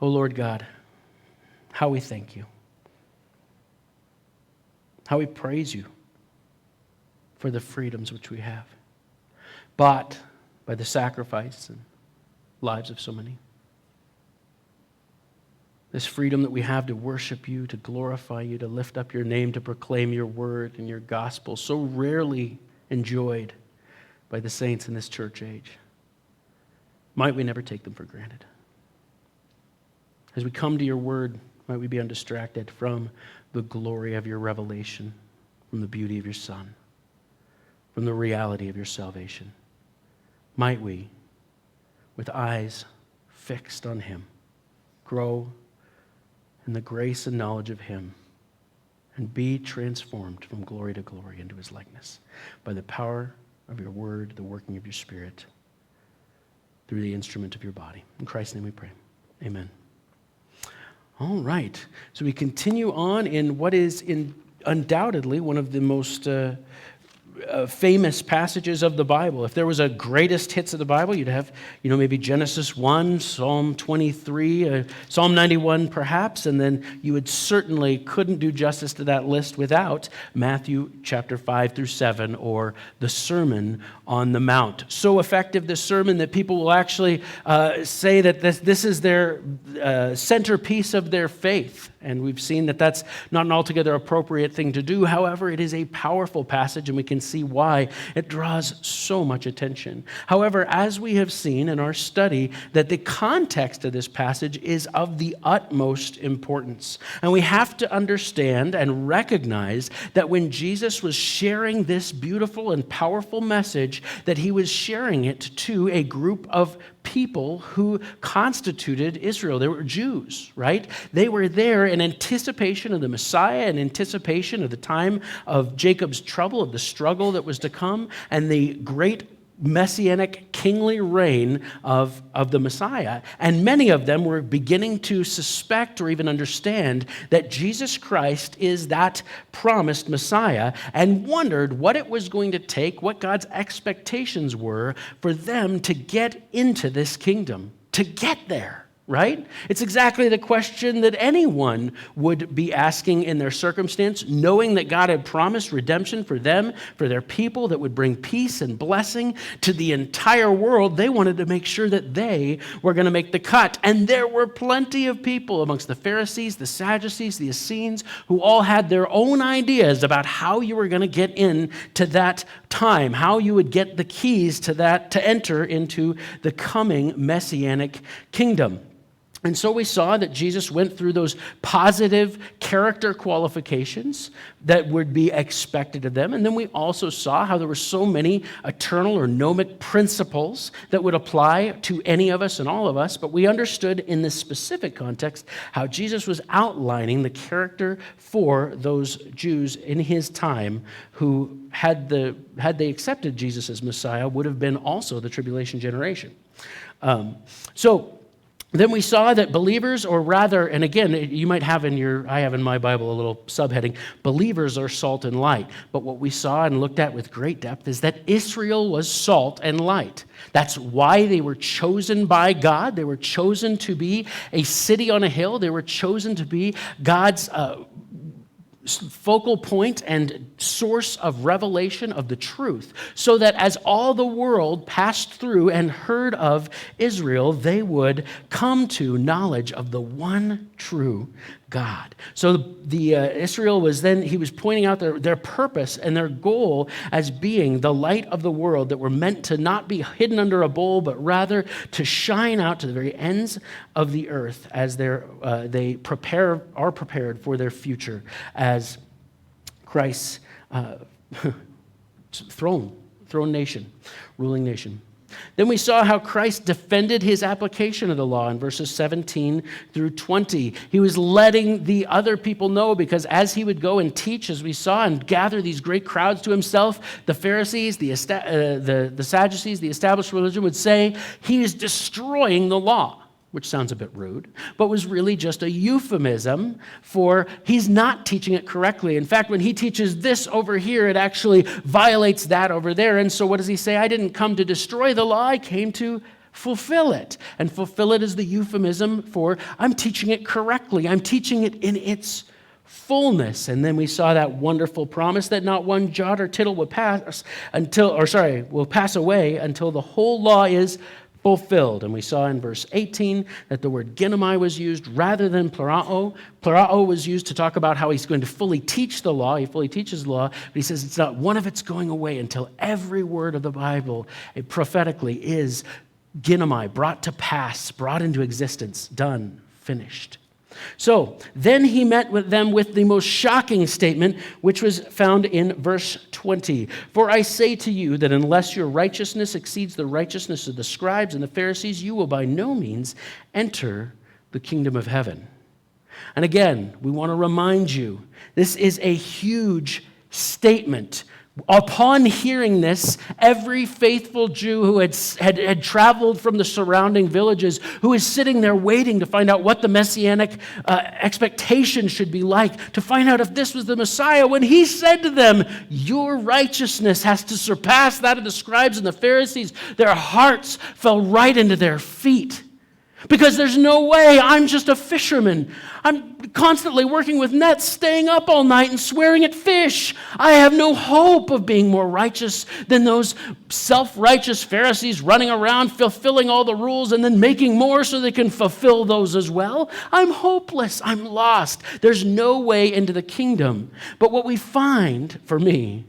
Oh Lord God, how we thank you. How we praise you for the freedoms which we have, bought by the sacrifice and lives of so many. This freedom that we have to worship you, to glorify you, to lift up your name, to proclaim your word and your gospel, so rarely enjoyed by the saints in this church age. Might we never take them for granted. As we come to your word, might we be undistracted from the glory of your revelation, from the beauty of your Son, from the reality of your salvation. Might we, with eyes fixed on him, grow in the grace and knowledge of him and be transformed from glory to glory into his likeness by the power of your word, the working of your Spirit, through the instrument of your body. In Christ's name we pray. Amen. All right. So we continue on in what is undoubtedly one of the most famous passages of the Bible. If there was a greatest hits of the Bible, you'd have, maybe Genesis 1, Psalm 23, Psalm 91 perhaps, and then you would certainly couldn't do justice to that list without Matthew chapter 5 through 7 or the Sermon on the Mount. So effective, this sermon, that people will actually say that this is their centerpiece of their faith. And we've seen that that's not an altogether appropriate thing to do. However, it is a powerful passage, and we can see why it draws so much attention. However, as we have seen in our study, that the context of this passage is of the utmost importance. And we have to understand and recognize that when Jesus was sharing this beautiful and powerful message, that he was sharing it to a group of people who constituted Israel. They were Jews, right? They were there in anticipation of the Messiah, in anticipation of the time of Jacob's trouble, of the struggle that was to come, and the great messianic kingly reign of the Messiah. And many of them were beginning to suspect or even understand that Jesus Christ is that promised Messiah, and wondered what it was going to take, what God's expectations were for them to get into this kingdom, to get there. Right? It's exactly the question that anyone would be asking in their circumstance, knowing that God had promised redemption for them, for their people, that would bring peace and blessing to the entire world. They wanted to make sure that they were going to make the cut. And there were plenty of people amongst the Pharisees, the Sadducees, the Essenes, who all had their own ideas about how you were going to get into that time, how you would get the keys to that, to enter into the coming messianic kingdom. And so we saw that Jesus went through those positive character qualifications that would be expected of them. And then we also saw how there were so many eternal or gnomic principles that would apply to any of us and all of us. But we understood in this specific context how Jesus was outlining the character for those Jews in his time who, had they accepted Jesus as Messiah, would have been also the tribulation generation. Then we saw that believers, or rather, and again, you might have I have in my Bible a little subheading, believers are salt and light. But what we saw and looked at with great depth is that Israel was salt and light. That's why they were chosen by God. They were chosen to be a city on a hill. They were chosen to be God's focal point and source of revelation of the truth, so that as all the world passed through and heard of Israel, they come to knowledge of the one true God. So the Israel was then, he was pointing out their purpose and their goal as being the light of the world, that were meant to not be hidden under a bowl, but rather to shine out to the very ends of the earth as they are prepared for their future as Christ's throne nation, ruling nation. Then we saw how Christ defended his application of the law in verses 17 through 20. He was letting the other people know, because as he would go and teach, as we saw, and gather these great crowds to himself, the Pharisees, the Sadducees, the established religion would say, he is destroying the law, which sounds a bit rude, but was really just a euphemism for he's not teaching it correctly. In fact, when he teaches this over here, it actually violates that over there. And so what does he say? I didn't come to destroy the law, I came to Fulfill it. And fulfill it is the euphemism for I'm teaching it correctly. I'm teaching it in its fullness. And then we saw that wonderful promise that not one jot or tittle will pass away until the whole law is fulfilled. And we saw in verse 18 that the word ginomai was used rather than plerao. Plerao was used to talk about how he's going to fully teach the law. He fully teaches the law, but he says it's not one of it's going away until every word of the Bible prophetically is ginomai, brought to pass, brought into existence, done, finished. So then he met with them with the most shocking statement, which was found in verse 20. For I say to you that unless your righteousness exceeds the righteousness of the scribes and the Pharisees, you will by no means enter the kingdom of heaven. And again, we want to remind you, this is a huge statement. Upon hearing this, every faithful Jew who had traveled from the surrounding villages, who is sitting there waiting to find out what the messianic expectation should be like, to find out if this was the Messiah, when he said to them, your righteousness has to surpass that of the scribes and the Pharisees, their hearts fell right into their feet. Because there's no way, I'm just a fisherman. I'm constantly working with nets, staying up all night and swearing at fish. I have no hope of being more righteous than those self-righteous Pharisees running around fulfilling all the rules and then making more so they can fulfill those as well. I'm hopeless. I'm lost. There's no way into the kingdom. But what we find, for me,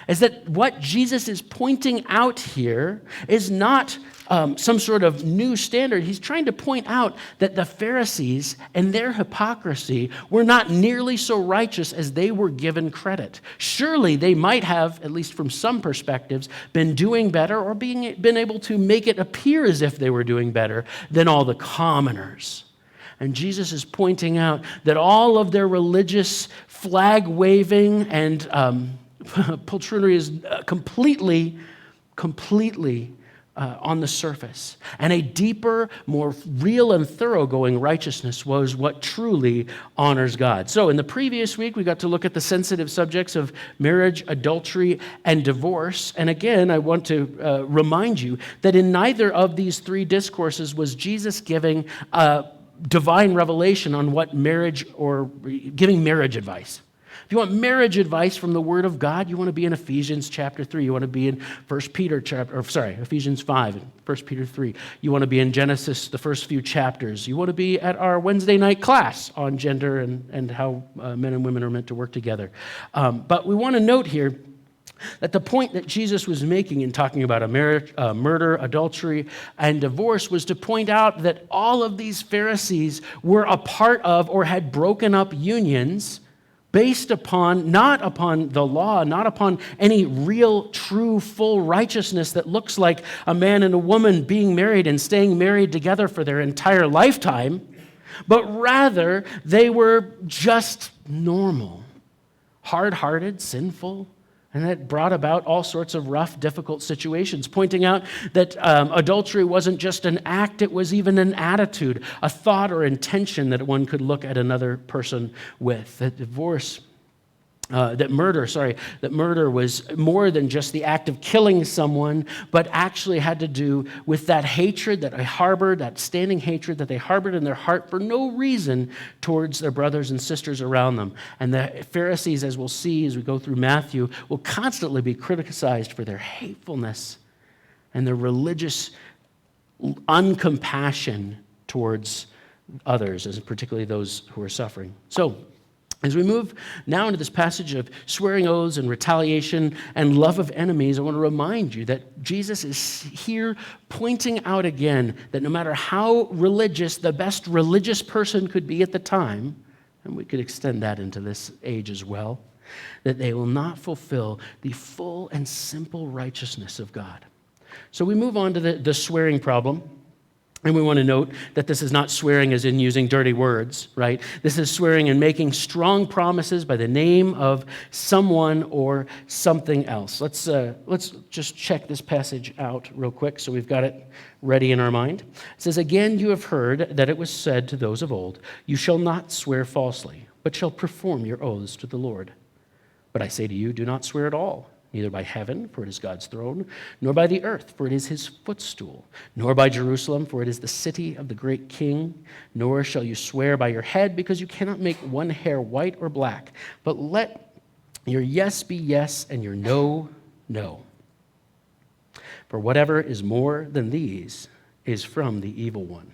is that what Jesus is pointing out here is not some sort of new standard. He's trying to point out that the Pharisees and their hypocrisy were not nearly so righteous as they were given credit. Surely they might have, at least from some perspectives, been doing better or been able to make it appear as if they were doing better than all the commoners. And Jesus is pointing out that all of their religious flag-waving and poltroonery is completely on the surface. And a deeper, more real and thoroughgoing righteousness was what truly honors God. So in the previous week, we got to look at the sensitive subjects of marriage, adultery, and divorce. And again, I want to remind you that in neither of these three discourses was Jesus giving divine revelation on what marriage or giving marriage advice. If you want marriage advice from the Word of God, you want to be in Ephesians chapter 3. You want to be in Ephesians 5 and 1 Peter 3. You want to be in Genesis, the first few chapters. You want to be at our Wednesday night class on gender and how men and women are meant to work together. But we want to note here that the point that Jesus was making in talking about a marriage, murder, adultery, and divorce was to point out that all of these Pharisees were a part of or had broken up unions based upon, not upon the law, not upon any real, true, full righteousness that looks like a man and a woman being married and staying married together for their entire lifetime, but rather they were just normal, hard-hearted, sinful, and that brought about all sorts of rough, difficult situations, pointing out that adultery wasn't just an act, it was even an attitude, a thought or intention that one could look at another person with. That murder was more than just the act of killing someone, but actually had to do with that hatred that they harbored, that standing hatred that they harbored in their heart for no reason towards their brothers and sisters around them. And the Pharisees, as we'll see as we go through Matthew, will constantly be criticized for their hatefulness and their religious uncompassion towards others, and particularly those who are suffering. So, as we move now into this passage of swearing oaths and retaliation and love of enemies, I want to remind you that Jesus is here pointing out again that no matter how religious the best religious person could be at the time, and we could extend that into this age as well, that they will not fulfill the full and simple righteousness of God. So we move on to the swearing problem. And we want to note that this is not swearing as in using dirty words, right? This is swearing and making strong promises by the name of someone or something else. Let's just check this passage out real quick so we've got it ready in our mind. It says, "Again, you have heard that it was said to those of old, 'You shall not swear falsely, but shall perform your oaths to the Lord.' But I say to you, do not swear at all. neither by heaven, for it is God's throne, nor by the earth, for it is his footstool, nor by Jerusalem, for it is the city of the great king, nor shall you swear by your head, because you cannot make one hair white or black. But let your yes be yes, and your no, no. For whatever is more than these is from the evil one.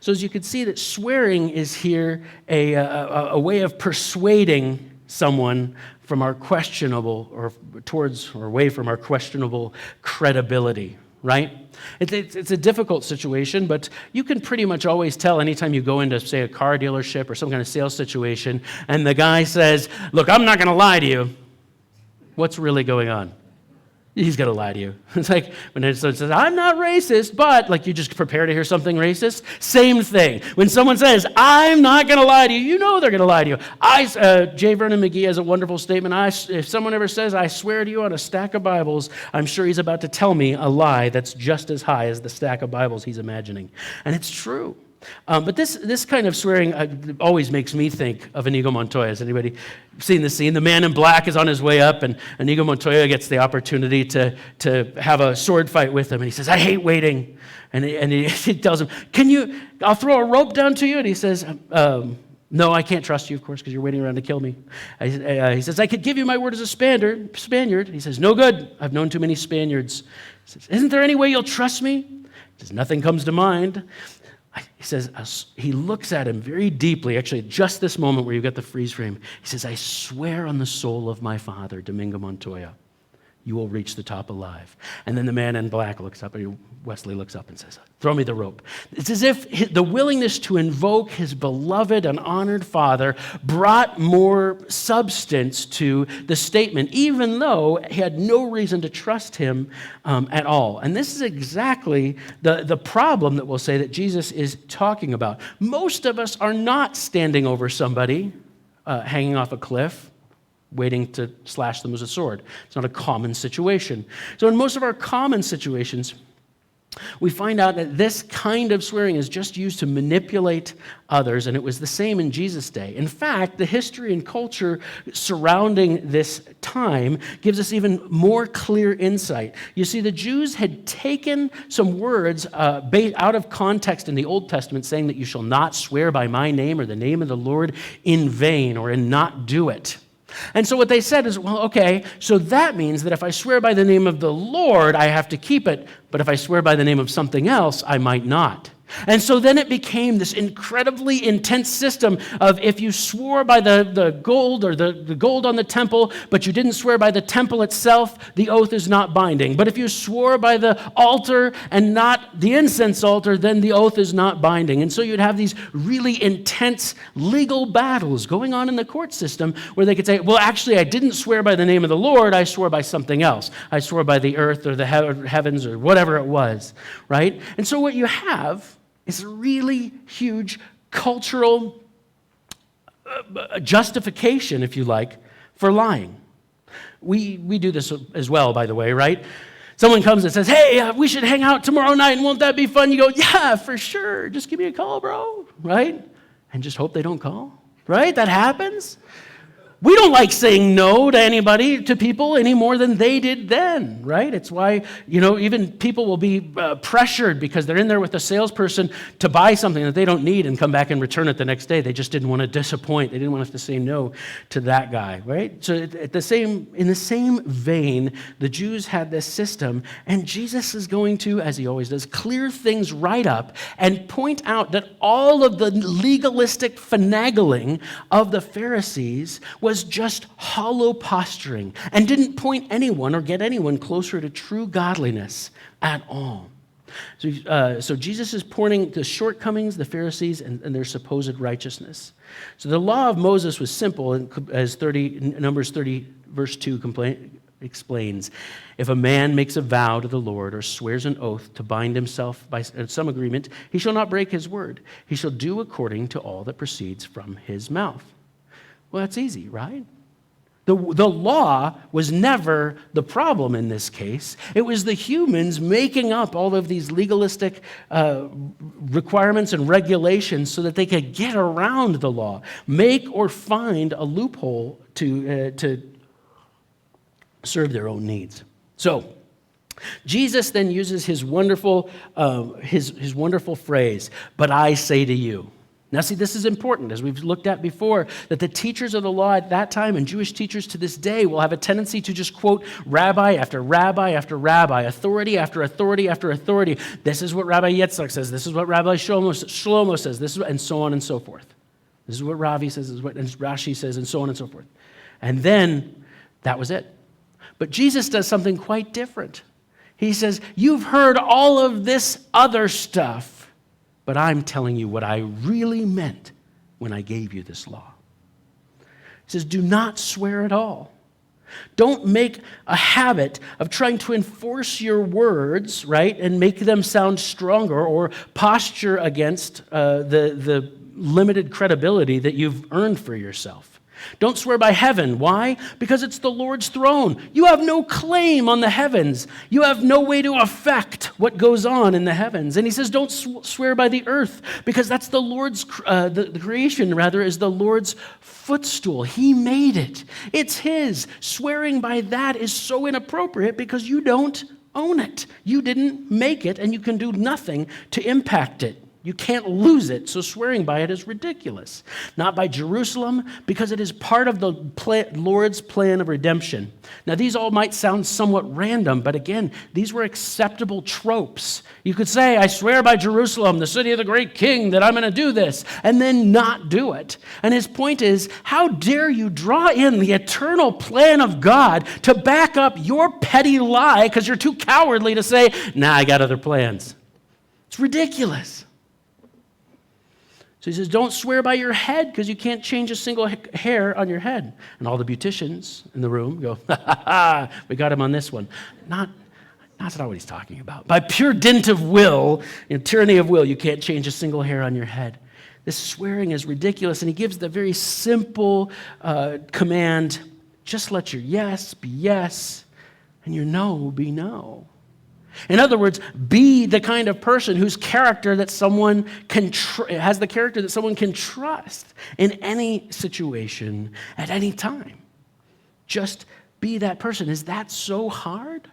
So as you can see that swearing is here a way of persuading someone from our questionable or towards or away from our questionable credibility, right? It's a difficult situation, but you can pretty much always tell anytime you go into, say, a car dealership or some kind of sales situation, and the guy says, look, I'm not going to lie to you. What's really going on? He's going to lie to you. It's like when it says, I'm not racist, but, like, you just prepare to hear something racist. Same thing. When someone says, I'm not going to lie to you, you know they're going to lie to you. J. Vernon McGee has a wonderful statement. If someone ever says, I swear to you on a stack of Bibles, I'm sure he's about to tell me a lie that's just as high as the stack of Bibles he's imagining. And it's true. But this kind of swearing always makes me think of Inigo Montoya. Has anybody seen the scene? The man in black is on his way up, and Inigo Montoya gets the opportunity to have a sword fight with him. And he says, I hate waiting. And he tells him, I'll throw a rope down to you? And he says, no, I can't trust you, of course, because you're waiting around to kill me. He says, I could give you my word as a Spaniard. He says, no good. I've known too many Spaniards. He says, isn't there any way you'll trust me? He says, nothing comes to mind. He says, he looks at him very deeply, actually, just this moment where you get the freeze frame. He says, I swear on the soul of my father, Domingo Montoya, you will reach the top alive. And then the man in black looks up, and Wesley looks up and says, throw me the rope. It's as if the willingness to invoke his beloved and honored father brought more substance to the statement, even though he had no reason to trust him at all. And this is exactly the problem that we'll say that Jesus is talking about. Most of us are not standing over somebody hanging off a cliff, waiting to slash them with a sword. It's not a common situation. So in most of our common situations, we find out that this kind of swearing is just used to manipulate others, and it was the same in Jesus' day. In fact, the history and culture surrounding this time gives us even more clear insight. You see, the Jews had taken some words out of context in the Old Testament, saying that you shall not swear by my name or the name of the Lord in vain or in not do it. And so what they said is, well, okay, so that means that if I swear by the name of the Lord, I have to keep it, but if I swear by the name of something else, I might not. And so then it became this incredibly intense system of if you swore by the gold or the gold on the temple, but you didn't swear by the temple itself, the oath is not binding. But if you swore by the altar and not the incense altar, then the oath is not binding. And so you'd have these really intense legal battles going on in the court system where they could say, well, actually, I didn't swear by the name of the Lord, I swore by something else. I swore by the earth or the heavens or whatever it was, right? And so what you have is a really huge cultural justification, if you like, for lying. We do this as well, by the way, right? Someone comes and says, hey, we should hang out tomorrow night, and won't that be fun? You go, yeah, for sure. Just give me a call, bro, right? And just hope they don't call, right? That happens. We don't like saying no to anybody, to people, any more than they did then, right? It's why, even people will be pressured because they're in there with a salesperson to buy something that they don't need and come back and return it the next day. They just didn't want to disappoint. They didn't want us to say no to that guy, right? So in the same vein, the Jews had this system, and Jesus is going to, as he always does, clear things right up and point out that all of the legalistic finagling of the Pharisees was just hollow posturing and didn't point anyone or get anyone closer to true godliness at all. So Jesus is pointing the shortcomings, the Pharisees, and their supposed righteousness. So the law of Moses was simple, as Numbers 30, verse 2 explains. If a man makes a vow to the Lord or swears an oath to bind himself by some agreement, he shall not break his word. He shall do according to all that proceeds from his mouth. Well, that's easy, right? The law was never the problem in this case. It was the humans making up all of these legalistic requirements and regulations so that they could get around the law, make or find a loophole to serve their own needs. So, Jesus then uses his wonderful phrase, "But I say to you." Now, see, this is important, as we've looked at before, that the teachers of the law at that time and Jewish teachers to this day will have a tendency to just quote rabbi after rabbi after rabbi, authority after authority after authority. This is what Rabbi Yitzchak says. This is what Rabbi Shlomo says. This is and so on and so forth. This is what Ravi says. This is what Rashi says, and so on and so forth. And then that was it. But Jesus does something quite different. He says, "You've heard all of this other stuff, but I'm telling you what I really meant when I gave you this law." He says, "Do not swear at all. Don't make a habit of trying to enforce your words, right, and make them sound stronger or posture against the limited credibility that you've earned for yourself. Don't swear by heaven. Why? Because it's the Lord's throne. You have no claim on the heavens. You have no way to affect what goes on in the heavens." And he says, "Don't swear by the earth, because that's the Lord's, the creation, rather, is the Lord's footstool. He made it. It's his. Swearing by that is so inappropriate because you don't own it. You didn't make it, and you can do nothing to impact it. You can't lose it, so swearing by it is ridiculous. Not by Jerusalem, because it is part of the Lord's plan of redemption." Now, these all might sound somewhat random, but again, these were acceptable tropes. You could say, "I swear by Jerusalem, the city of the great king, that I'm going to do this," and then not do it. And his point is, how dare you draw in the eternal plan of God to back up your petty lie because you're too cowardly to say, "Nah, I got other plans." It's ridiculous. So he says, "Don't swear by your head because you can't change a single hair on your head." And all the beauticians in the room go, "Ha ha ha, we got him on this one." That's not what he's talking about. By pure dint of will, tyranny of will, you can't change a single hair on your head. This swearing is ridiculous, and he gives the very simple command, just let your yes be yes and your no be no. In other words, be the kind of person whose character that someone has the character that someone can trust in any situation at any time. Just be that person. Is that so hard?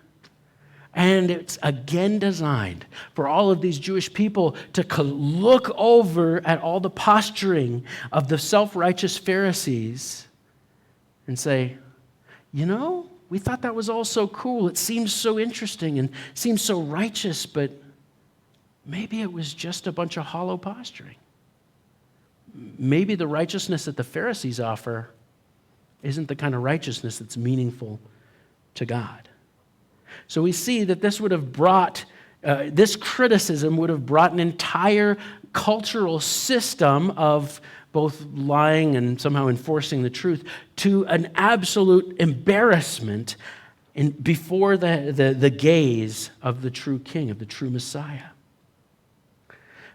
And it's again designed for all of these Jewish people to look over at all the posturing of the self-righteous Pharisees and say, "You know, we thought that was all so cool. It seems so interesting and seems so righteous, but maybe it was just a bunch of hollow posturing. Maybe the righteousness that the Pharisees offer isn't the kind of righteousness that's meaningful to God." So we see that this would have brought, this criticism would have brought an entire cultural system of both lying and somehow enforcing the truth to an absolute embarrassment before the gaze of the true king, of the true Messiah.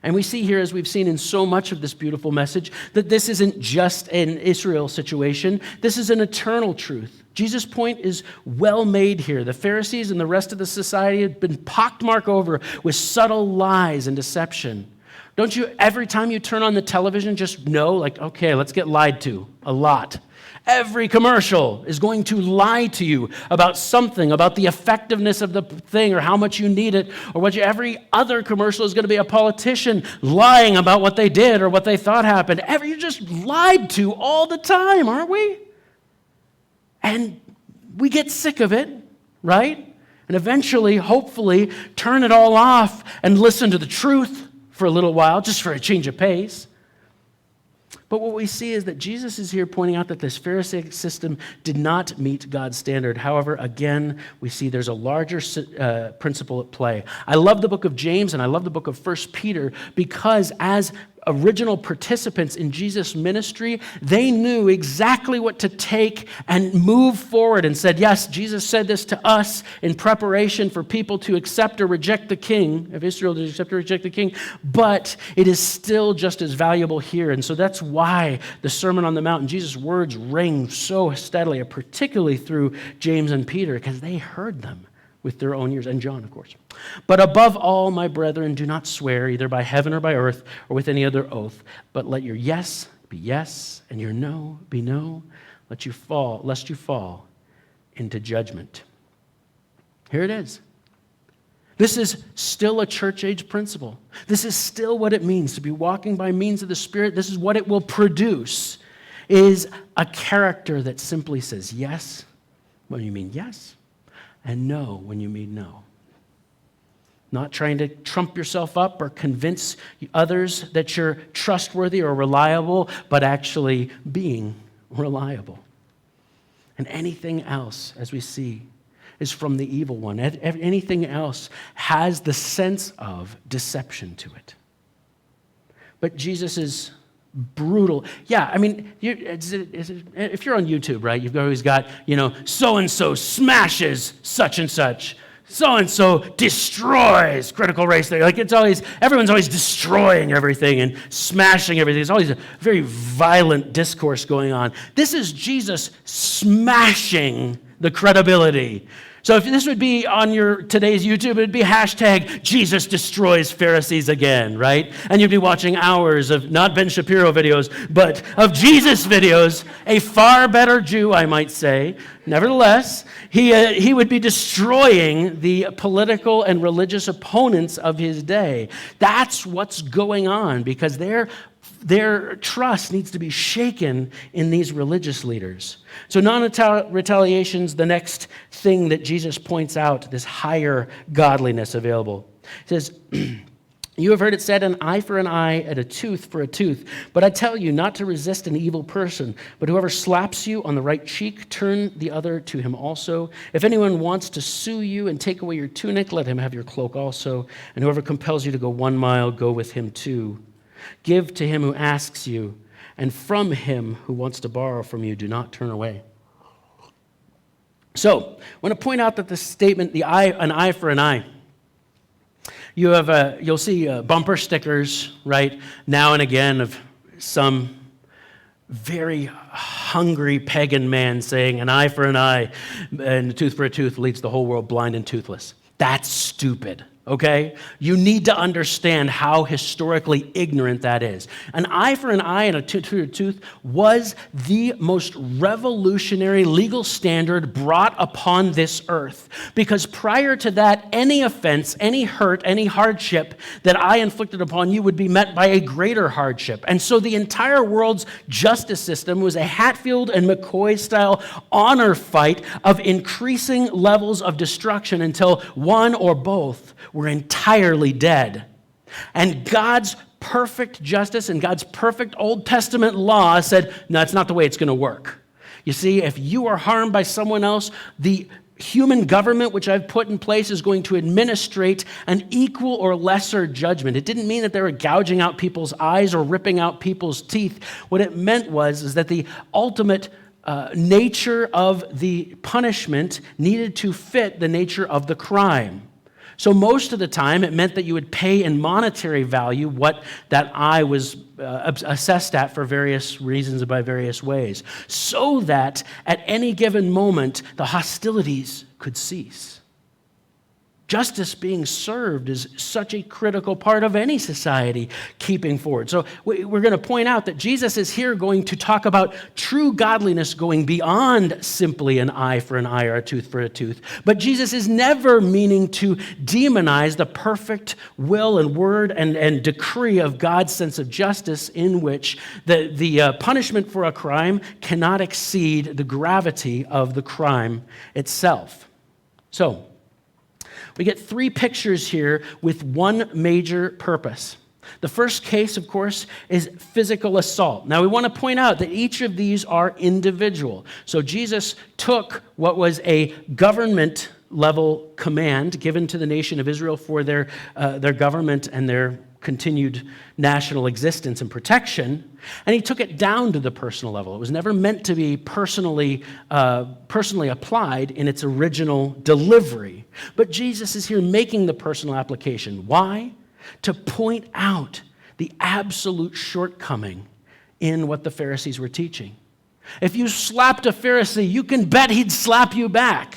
And we see here, as we've seen in so much of this beautiful message, that this isn't just an Israel situation. This is an eternal truth. Jesus' point is well made here. The Pharisees and the rest of the society had been pockmarked over with subtle lies and deception. Don't you, every time you turn on the television, just know, like, okay, let's get lied to a lot. Every commercial is going to lie to you about something, about the effectiveness of the thing or how much you need it, or every other commercial is going to be a politician lying about what they did or what they thought happened. You're just lied to all the time, aren't we? And we get sick of it, right? And eventually, hopefully, turn it all off and listen to the truth for a little while, just for a change of pace. But what we see is that Jesus is here pointing out that this Pharisaic system did not meet God's standard. However, again, we see there's a larger principle at play. I love the book of James and I love the book of 1 Peter because as original participants in Jesus' ministry, they knew exactly what to take and move forward and said, yes, Jesus said this to us in preparation for people to accept or reject the king, of Israel to accept or reject the king, but it is still just as valuable here. And so that's why the Sermon on the Mount and Jesus' words ring so steadily, particularly through James and Peter, because they heard them with their own ears, and John, of course. "But above all, my brethren, do not swear either by heaven or by earth or with any other oath, but let your yes be yes and your no be no, lest you fall into judgment. Here it is. This is still a church age principle. This is still what it means to be walking by means of the Spirit. This is what it will produce, is a character that simply says yes when you mean yes and no when you mean no. Not trying to trump yourself up or convince others that you're trustworthy or reliable, but actually being reliable. And anything else, as we see, is from the evil one. Anything else has the sense of deception to it. But Jesus is brutal. Yeah, I mean, if you're on YouTube, right, you've always got, so-and-so smashes such and such. So-and-so destroys critical race theory. Like everyone's always destroying everything and smashing everything. There's always a very violent discourse going on. This is Jesus smashing the credibility. So if this would be on today's YouTube, it would be hashtag Jesus destroys Pharisees again, right? And you'd be watching hours of not Ben Shapiro videos, but of Jesus videos, a far better Jew, I might say. Nevertheless, he would be destroying the political and religious opponents of his day. That's what's going on, because their trust needs to be shaken in these religious leaders. So non-retaliation's the next thing that Jesus points out, this higher godliness available. He says, you have heard it said, an eye for an eye and a tooth for a tooth. But I tell you not to resist an evil person, but whoever slaps you on the right cheek, turn the other to him also. If anyone wants to sue you and take away your tunic, let him have your cloak also. And whoever compels you to go 1 mile, go with him too. Give to him who asks you, and from him who wants to borrow from you, do not turn away. So, I want to point out that the statement, an eye for an eye, you'll see bumper stickers, right, now and again of some very hungry pagan man saying, an eye for an eye and a tooth for a tooth leads the whole world blind and toothless. That's stupid. Okay? You need to understand how historically ignorant that is. An eye for an eye and a tooth for a tooth was the most revolutionary legal standard brought upon this earth. Because prior to that, any offense, any hurt, any hardship that I inflicted upon you would be met by a greater hardship. And so the entire world's justice system was a Hatfield and McCoy-style honor fight of increasing levels of destruction until one or both were entirely dead. And God's perfect justice and God's perfect Old Testament law said, no, that's not the way it's going to work. You see, if you are harmed by someone else, the human government which I've put in place is going to administrate an equal or lesser judgment. It didn't mean that they were gouging out people's eyes or ripping out people's teeth. What it meant was that the ultimate nature of the punishment needed to fit the nature of the crime. So most of the time, it meant that you would pay in monetary value what that eye was assessed at for various reasons and by various ways, so that at any given moment, the hostilities could cease. Justice being served is such a critical part of any society keeping forward. So we're going to point out that Jesus is here going to talk about true godliness going beyond simply an eye for an eye or a tooth for a tooth. But Jesus is never meaning to demonize the perfect will and word and decree of God's sense of justice, in which the punishment for a crime cannot exceed the gravity of the crime itself. So, we get 3 pictures here with one major purpose. The first case, of course, is physical assault. Now, we want to point out that each of these are individual. So Jesus took what was a government-level command given to the nation of Israel for their government and their continued national existence and protection, and he took it down to the personal level. It was never meant to be personally applied in its original delivery. But Jesus is here making the personal application. Why? To point out the absolute shortcoming in what the Pharisees were teaching. If you slapped a Pharisee, you can bet he'd slap you back.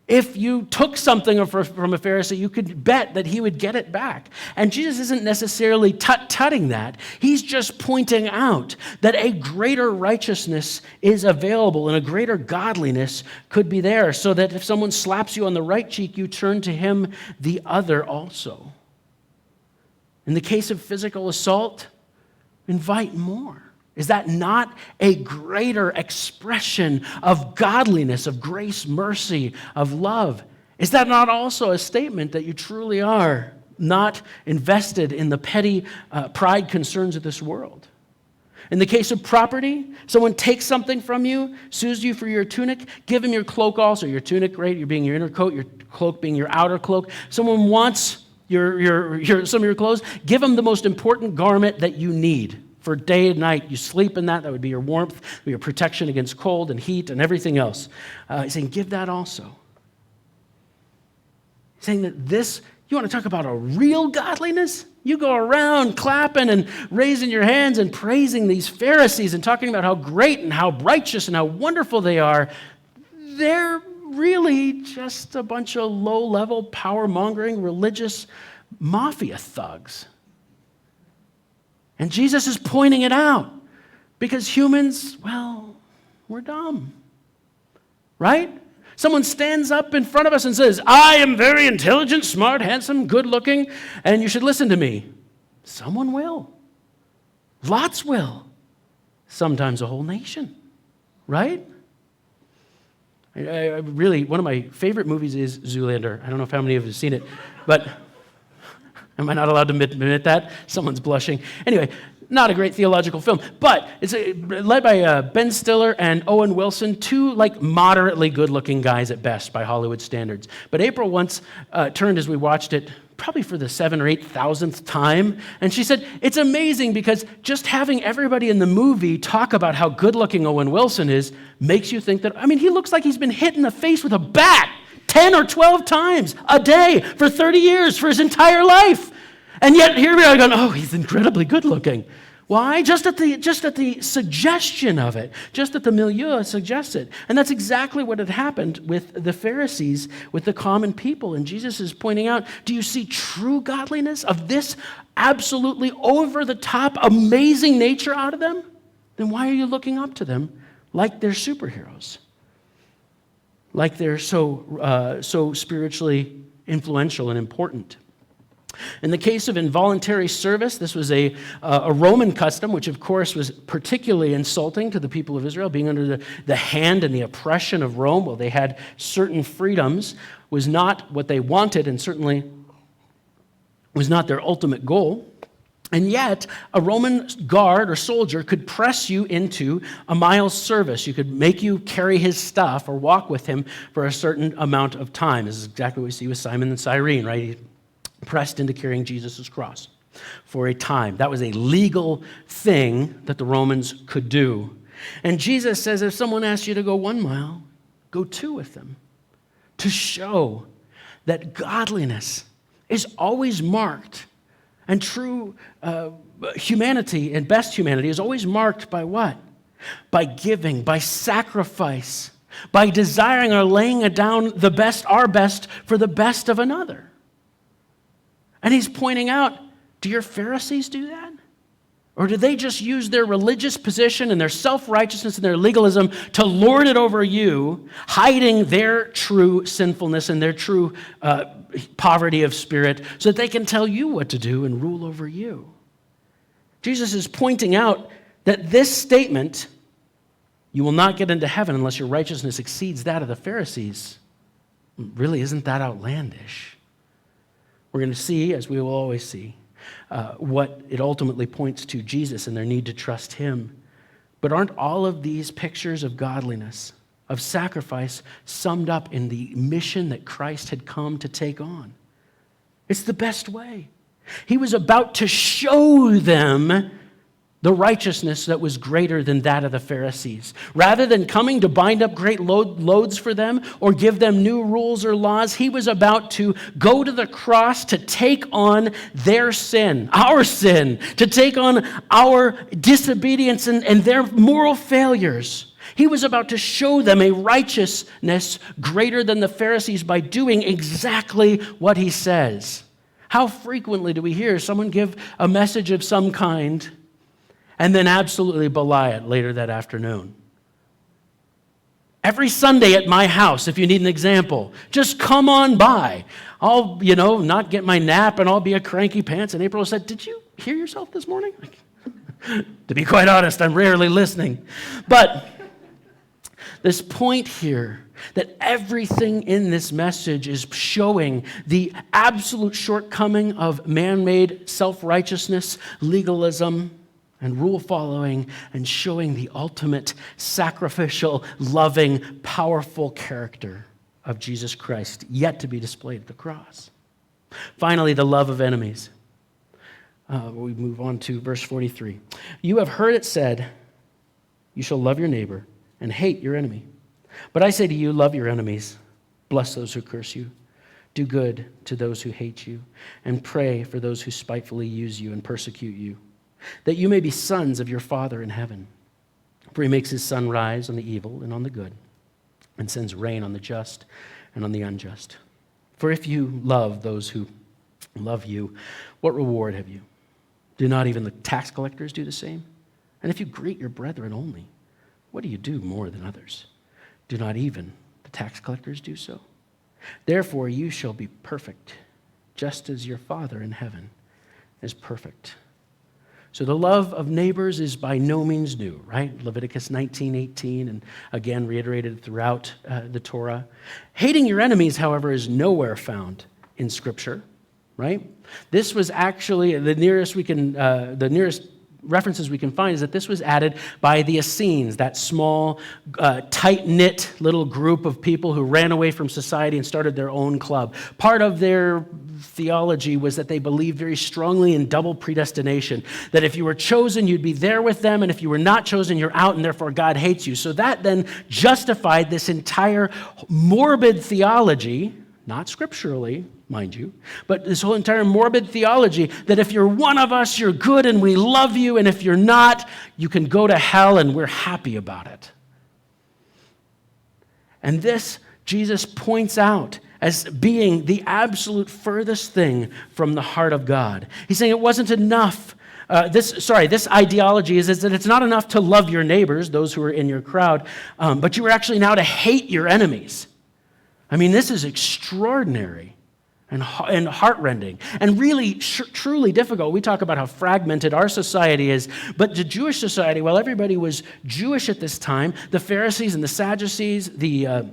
If you took something from a Pharisee, you could bet that he would get it back. And Jesus isn't necessarily tut-tutting that. He's just pointing out that a greater righteousness is available and a greater godliness could be there, so that if someone slaps you on the right cheek, you turn to him the other also. In the case of physical assault, invite more. Is that not a greater expression of godliness, of grace, mercy, of love? Is that not also a statement that you truly are not invested in the petty pride concerns of this world? In the case of property, someone takes something from you, sues you for your tunic, give him your cloak also. Your tunic, right, you're being your inner coat, your cloak being your outer cloak. Someone wants some of your clothes, give them the most important garment that you need. For day and night, you sleep in that. That would be your warmth, your protection against cold and heat and everything else. He's saying, give that also. He's saying that this, you want to talk about a real godliness? You go around clapping and raising your hands and praising these Pharisees and talking about how great and how righteous and how wonderful they are. They're really just a bunch of low-level, power-mongering, religious mafia thugs. And Jesus is pointing it out because humans, well, we're dumb, right? Someone stands up in front of us and says, I am very intelligent, smart, handsome, good-looking, and you should listen to me. Someone will. Lots will. Sometimes a whole nation, right? I really, one of my favorite movies is Zoolander. I don't know if how many of you have seen it, but am I not allowed to admit that? Someone's blushing. Anyway, not a great theological film, but it's led by Ben Stiller and Owen Wilson, two moderately good-looking guys at best by Hollywood standards. But April once turned as we watched it, probably for the 7,000th or 8,000th time, and she said, it's amazing because just having everybody in the movie talk about how good-looking Owen Wilson is makes you think that, he looks like he's been hit in the face with a bat 10 or 12 times a day for 30 years for his entire life. And yet here we are going, oh, he's incredibly good looking. Why? Just at the suggestion of it, just at the milieu suggests it. And that's exactly what had happened with the Pharisees, with the common people. And Jesus is pointing out, do you see true godliness of this absolutely over-the-top, amazing nature out of them? Then why are you looking up to them like they're superheroes? Like they're so spiritually influential and important. In the case of involuntary service, this was a Roman custom, which of course was particularly insulting to the people of Israel, being under the hand and the oppression of Rome. While they had certain freedoms, was not what they wanted and certainly was not their ultimate goal. And yet, a Roman guard or soldier could press you into a mile's service. You could make you carry his stuff or walk with him for a certain amount of time. This is exactly what we see with Simon and Cyrene, right? He pressed into carrying Jesus' cross for a time. That was a legal thing that the Romans could do. And Jesus says, if someone asks you to go 1 mile, go 2 with them, to show that godliness is always marked, and true humanity and best humanity is always marked by what? By giving, by sacrifice, by desiring or laying down the best, our best, for the best of another. And he's pointing out, do your Pharisees do that? Or do they just use their religious position and their self-righteousness and their legalism to lord it over you, hiding their true sinfulness and their true poverty of spirit so that they can tell you what to do and rule over you? Jesus is pointing out that this statement, you will not get into heaven unless your righteousness exceeds that of the Pharisees, really isn't that outlandish? We're going to see, as we will always see, what it ultimately points to Jesus and their need to trust him. But aren't all of these pictures of godliness, of sacrifice, summed up in the mission that Christ had come to take on? It's the best way. He was about to show them the righteousness that was greater than that of the Pharisees. Rather than coming to bind up great loads for them or give them new rules or laws, he was about to go to the cross to take on their sin, our sin, to take on our disobedience and their moral failures. He was about to show them a righteousness greater than the Pharisees by doing exactly what he says. How frequently do we hear someone give a message of some kind and then absolutely belie it later that afternoon? Every Sunday at my house, if you need an example, just come on by. I'll, not get my nap and I'll be a cranky pants. And April said, "Did you hear yourself this morning?" To be quite honest, I'm rarely listening. But this point here that everything in this message is showing the absolute shortcoming of man-made self-righteousness, legalism, and rule following, and showing the ultimate sacrificial, loving, powerful character of Jesus Christ, yet to be displayed at the cross. Finally, the love of enemies. We move on to verse 43. You have heard it said, you shall love your neighbor and hate your enemy. But I say to you, love your enemies, bless those who curse you, do good to those who hate you, and pray for those who spitefully use you and persecute you, that you may be sons of your Father in heaven. For he makes his sun rise on the evil and on the good, and sends rain on the just and on the unjust. For if you love those who love you, what reward have you? Do not even the tax collectors do the same? And if you greet your brethren only, what do you do more than others? Do not even the tax collectors do so? Therefore you shall be perfect, just as your Father in heaven is perfect. So the love of neighbors is by no means new, right? Leviticus 19:18, and again reiterated throughout the Torah. Hating your enemies, however, is nowhere found in Scripture, right? This was actually the nearest references we can find is that this was added by the Essenes, that small, tight-knit little group of people who ran away from society and started their own club. Part of their theology was that they believed very strongly in double predestination, that if you were chosen, you'd be there with them, and if you were not chosen, you're out, and therefore God hates you. So that then justified this entire morbid theology, not scripturally, mind you, but this whole entire morbid theology that if you're one of us, you're good and we love you, and if you're not, you can go to hell and we're happy about it. And this, Jesus points out as being the absolute furthest thing from the heart of God. He's saying it wasn't enough. This ideology is that it's not enough to love your neighbors, those who are in your crowd, but you are actually now to hate your enemies. I mean, this is extraordinary and heartrending and really truly difficult. We talk about how fragmented our society is, but the Jewish society, while everybody was Jewish at this time, the Pharisees and the Sadducees, the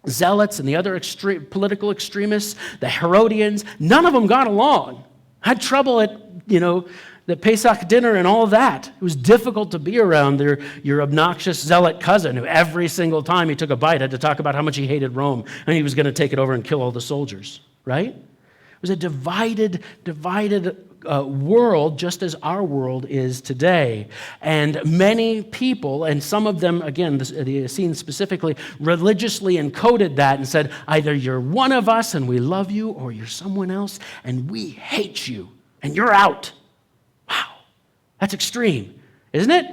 Zealots and the other political extremists, the Herodians, none of them got along. Had trouble at, the Pesach dinner and all of that. It was difficult to be around your obnoxious zealot cousin who every single time he took a bite had to talk about how much he hated Rome and he was going to take it over and kill all the soldiers, right? It was a divided world, just as our world is today. And many people, and some of them, again, the Essenes specifically, religiously encoded that and said, either you're one of us and we love you, or you're someone else and we hate you and you're out. Wow, that's extreme, isn't it?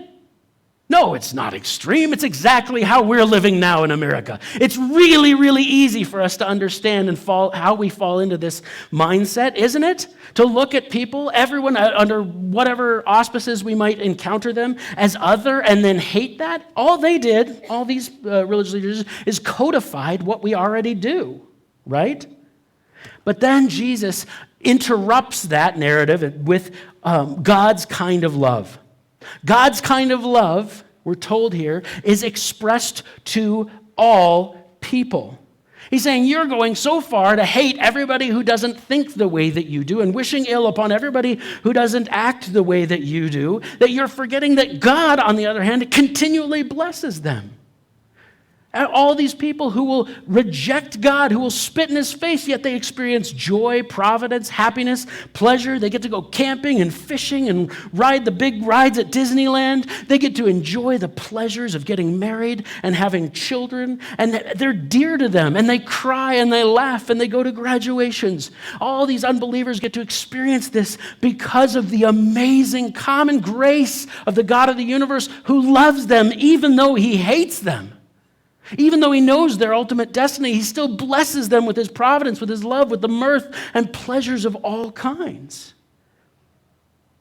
No, it's not extreme. It's exactly how we're living now in America. It's really, really easy for us to understand and how we fall into this mindset, isn't it? To look at people, everyone, under whatever auspices we might encounter them, as other, and then hate that. All they did, all these religious leaders, is codified what we already do, right? But then Jesus interrupts that narrative with God's kind of love. God's kind of love, we're told here, is expressed to all people. He's saying you're going so far to hate everybody who doesn't think the way that you do and wishing ill upon everybody who doesn't act the way that you do, that you're forgetting that God, on the other hand, continually blesses them. All these people who will reject God, who will spit in his face, yet they experience joy, providence, happiness, pleasure. They get to go camping and fishing and ride the big rides at Disneyland. They get to enjoy the pleasures of getting married and having children. And they're dear to them. And they cry and they laugh and they go to graduations. All these unbelievers get to experience this because of the amazing common grace of the God of the universe who loves them even though he hates them. Even though he knows their ultimate destiny, he still blesses them with his providence, with his love, with the mirth and pleasures of all kinds.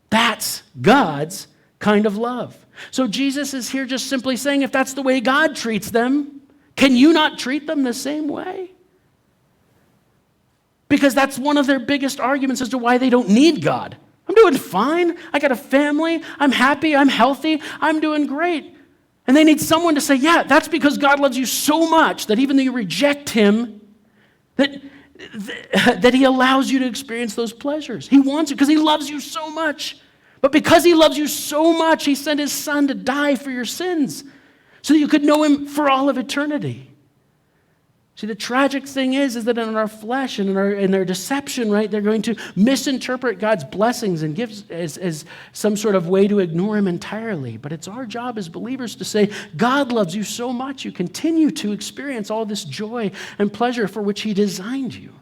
That's God's kind of love. So Jesus is here just simply saying, if that's the way God treats them, can you not treat them the same way? Because that's one of their biggest arguments as to why they don't need God. I'm doing fine. I got a family. I'm happy. I'm healthy. I'm doing great. And they need someone to say, yeah, that's because God loves you so much that even though you reject him, that he allows you to experience those pleasures. He wants you because he loves you so much. But because he loves you so much, he sent his son to die for your sins so that you could know him for all of eternity. See, the tragic thing is that in our flesh and in their deception, right, they're going to misinterpret God's blessings and gifts as some sort of way to ignore him entirely. But it's our job as believers to say, God loves you so much, you continue to experience all this joy and pleasure for which he designed you.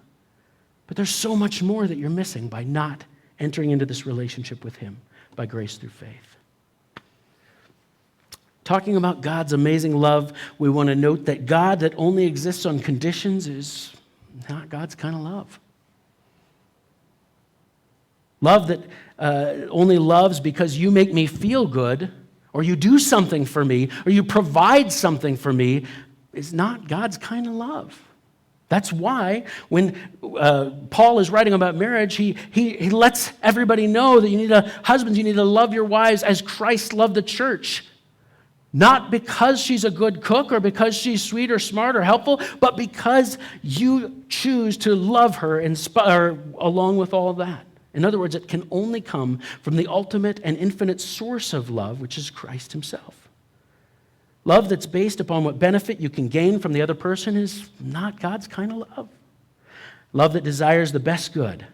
But there's so much more that you're missing by not entering into this relationship with him by grace through faith. Talking about God's amazing love, we want to note that God that only exists on conditions is not God's kind of love. Love that only loves because you make me feel good, or you do something for me, or you provide something for me, is not God's kind of love. That's why when Paul is writing about marriage, he lets everybody know that husbands, you need to love your wives as Christ loved the church. Not because she's a good cook or because she's sweet or smart or helpful, but because you choose to love her along with all that. In other words, it can only come from the ultimate and infinite source of love, which is Christ himself. Love that's based upon what benefit you can gain from the other person is not God's kind of love. Love that desires the best good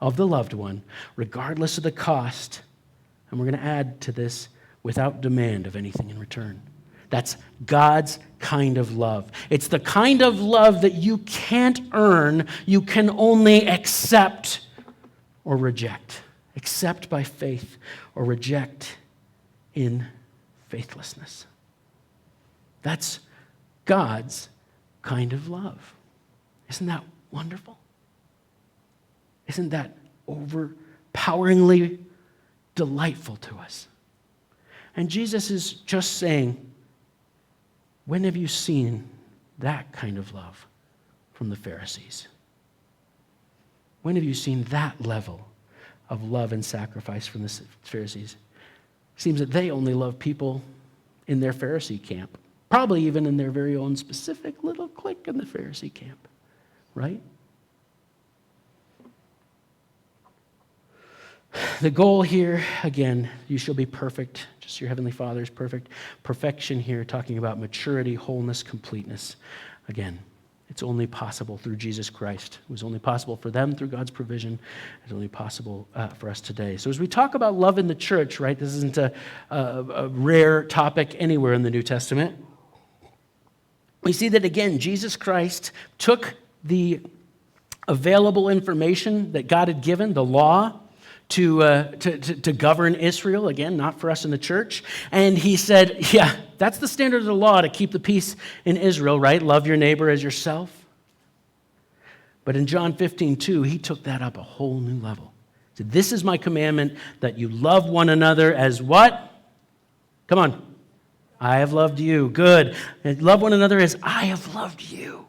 of the loved one, regardless of the cost. And we're going to add to this, without demand of anything in return. That's God's kind of love. It's the kind of love that you can't earn, you can only accept or reject. Accept by faith or reject in faithlessness. That's God's kind of love. Isn't that wonderful? Isn't that overpoweringly delightful to us? And Jesus is just saying, when have you seen that kind of love from the Pharisees? When have you seen that level of love and sacrifice from the Pharisees? It seems that they only love people in their Pharisee camp, probably even in their very own specific little clique in the Pharisee camp, right? The goal here, again, you shall be perfect, just your Heavenly Father is perfect. Perfection here, talking about maturity, wholeness, completeness. Again, it's only possible through Jesus Christ. It was only possible for them through God's provision. It's only possible for us today. So as we talk about love in the church, right, this isn't a rare topic anywhere in the New Testament. We see that, again, Jesus Christ took the available information that God had given, the law, to govern Israel, again, not for us in the church. And he said, yeah, that's the standard of the law to keep the peace in Israel, right? Love your neighbor as yourself. But in John 15:2, he took that up a whole new level. He said, this is my commandment, that you love one another as what? Come on. I have loved you. Good. And love one another as I have loved you.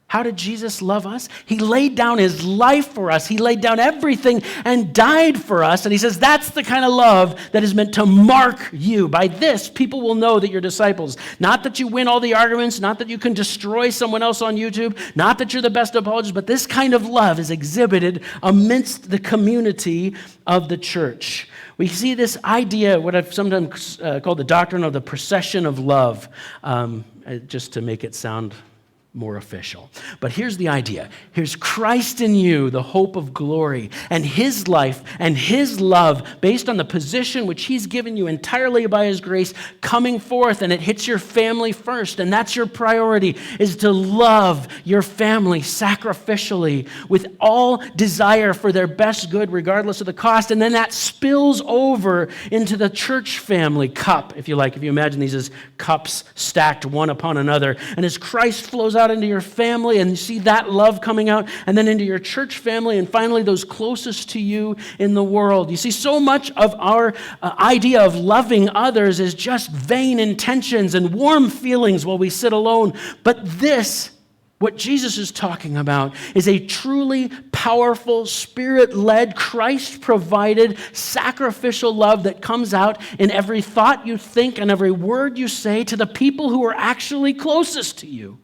How did Jesus love us? He laid down his life for us. He laid down everything and died for us. And he says that's the kind of love that is meant to mark you. By this, people will know that you're disciples. Not that you win all the arguments, not that you can destroy someone else on YouTube, not that you're the best apologist, but this kind of love is exhibited amidst the community of the church. We see this idea, what I've sometimes called the doctrine of the procession of love. just to make it sound more official. But here's the idea. Here's Christ in you, the hope of glory, and his life and his love based on the position which he's given you entirely by his grace coming forth, and it hits your family first, and that's your priority, is to love your family sacrificially with all desire for their best good regardless of the cost, and then that spills over into the church family cup, if you like. If you imagine these as cups stacked one upon another, and as Christ flows out into your family and you see that love coming out, and then into your church family, and finally those closest to you in the world. You see, so much of our idea of loving others is just vain intentions and warm feelings while we sit alone. But this, what Jesus is talking about, is a truly powerful, Spirit-led, Christ-provided, sacrificial love that comes out in every thought you think and every word you say to the people who are actually closest to you.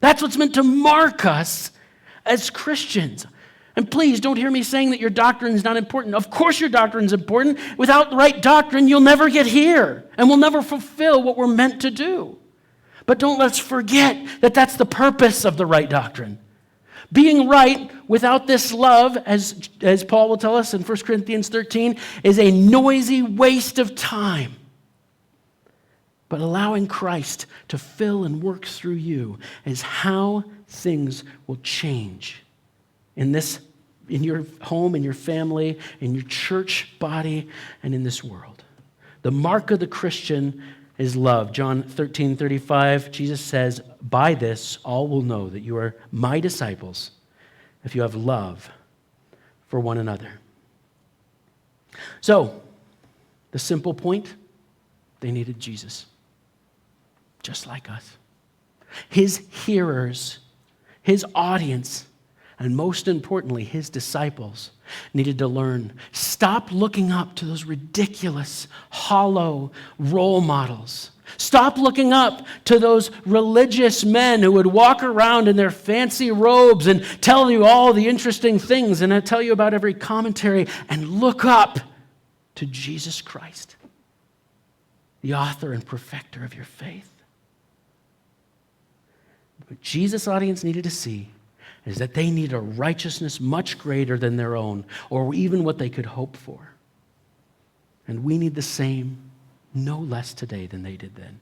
That's what's meant to mark us as Christians. And please don't hear me saying that your doctrine is not important. Of course your doctrine is important. Without the right doctrine, you'll never get here, and we'll never fulfill what we're meant to do. But don't let's forget that that's the purpose of the right doctrine. Being right without this love, as Paul will tell us in 1 Corinthians 13, is a noisy waste of time. But allowing Christ to fill and work through you is how things will change in your home, in your family, in your church body, and in this world. The mark of the Christian is love. John 13:35, Jesus says, "By this all will know that you are my disciples, if you have love for one another." So, the simple point, they needed Jesus. Just like us. His hearers, his audience, and most importantly, his disciples needed to learn. Stop looking up to those ridiculous, hollow role models. Stop looking up to those religious men who would walk around in their fancy robes and tell you all the interesting things and tell you about every commentary, and look up to Jesus Christ, the author and perfecter of your faith. What Jesus' audience needed to see is that they need a righteousness much greater than their own, or even what they could hope for. And we need the same, no less today than they did then.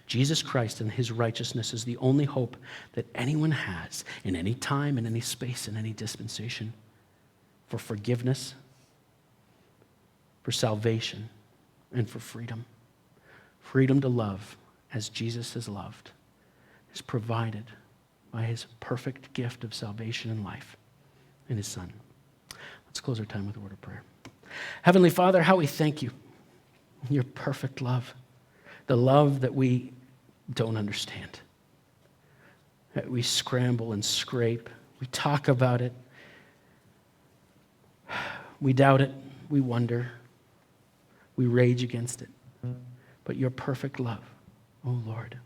Jesus Christ and his righteousness is the only hope that anyone has in any time, in any space, in any dispensation, for forgiveness, for salvation, and for freedom. Freedom to love as Jesus has loved is provided by his perfect gift of salvation and life in his Son. Let's close our time with a word of prayer. Heavenly Father, how we thank you. Your perfect love. The love that we don't understand. That we scramble and scrape. We talk about it. We doubt it. We wonder. We rage against it. But your perfect love, oh Lord,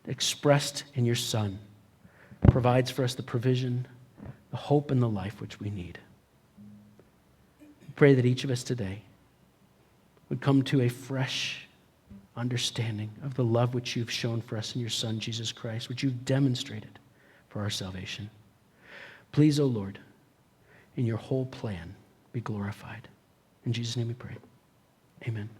expressed in your Son, provides for us the provision, the hope, and the life which we need. We pray that each of us today would come to a fresh understanding of the love which you've shown for us in your Son, Jesus Christ, which you've demonstrated for our salvation. Please, O Lord, in your whole plan, be glorified. In Jesus' name we pray. Amen.